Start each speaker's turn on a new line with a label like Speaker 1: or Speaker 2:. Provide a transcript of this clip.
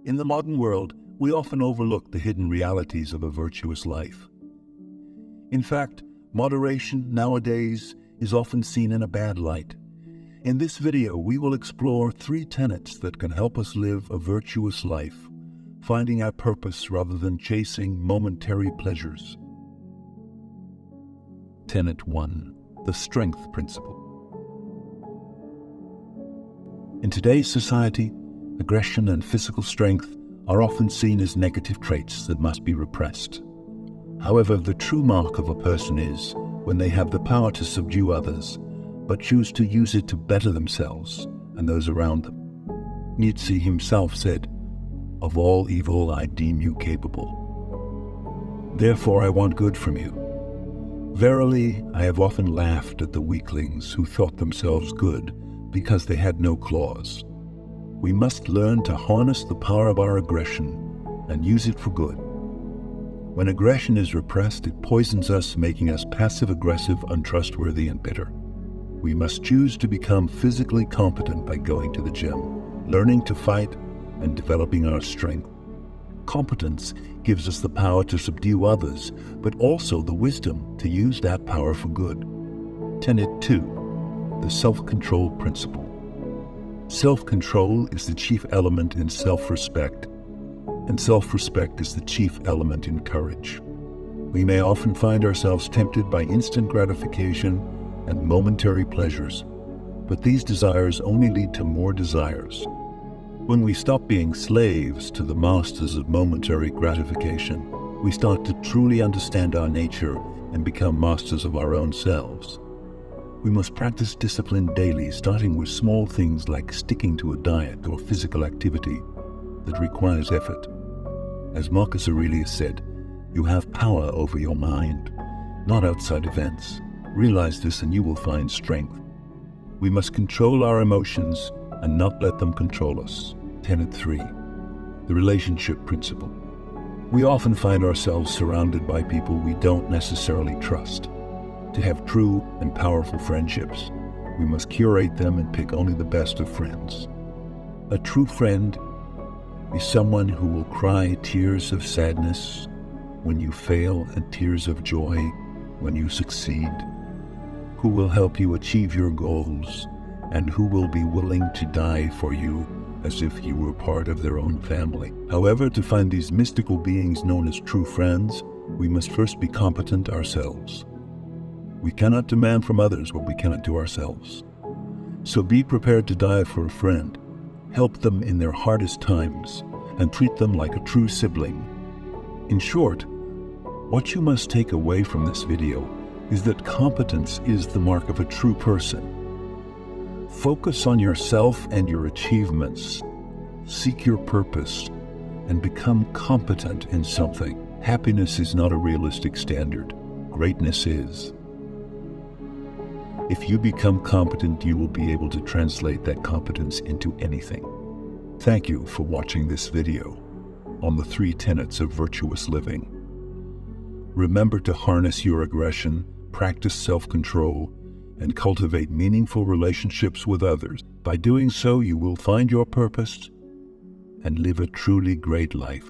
Speaker 1: In the modern world, we often overlook the hidden realities of a virtuous life. In fact, moderation nowadays is often seen in a bad light. In this video, we will explore 3 tenets that can help us live a virtuous life, finding our purpose rather than chasing momentary pleasures. Tenet 1. The Strength Principle. In today's society, aggression and physical strength are often seen as negative traits that must be repressed. However, the true mark of a person is when they have the power to subdue others, but choose to use it to better themselves and those around them. Nietzsche himself said, "Of all evil I deem you capable. Therefore I want good from you." Verily, I have often laughed at the weaklings who thought themselves good because they had no claws. We must learn to harness the power of our aggression and use it for good. When aggression is repressed, it poisons us, making us passive-aggressive, untrustworthy, and bitter. We must choose to become physically competent by going to the gym, learning to fight, and developing our strength. Competence gives us the power to subdue others, but also the wisdom to use that power for good. Tenet 2. The Self-Control Principle. Self-control is the chief element in self-respect, and self-respect is the chief element in courage. We may often find ourselves tempted by instant gratification and momentary pleasures, but these desires only lead to more desires. When we stop being slaves to the masters of momentary gratification, we start to truly understand our nature and become masters of our own selves. We must practice discipline daily, starting with small things like sticking to a diet or physical activity that requires effort. As Marcus Aurelius said, "You have power over your mind, not outside events. Realize this and you will find strength." We must control our emotions and not let them control us. Tenet 3. The Relationship Principle. We often find ourselves surrounded by people we don't necessarily trust. To have true and powerful friendships, we must curate them and pick only the best of friends. A true friend is someone who will cry tears of sadness when you fail and tears of joy when you succeed, who will help you achieve your goals, and who will be willing to die for you as if you were part of their own family. However, to find these mystical beings known as true friends, we must first be competent ourselves. We cannot demand from others what we cannot do ourselves. So be prepared to die for a friend, help them in their hardest times, and treat them like a true sibling. In short, what you must take away from this video is that competence is the mark of a true person. Focus on yourself and your achievements. Seek your purpose and become competent in something. Happiness is not a realistic standard. Greatness is. If you become competent, you will be able to translate that competence into anything. Thank you for watching this video on the 3 tenets of virtuous living. Remember to harness your aggression, practice self-control, and cultivate meaningful relationships with others. By doing so, you will find your purpose and live a truly great life.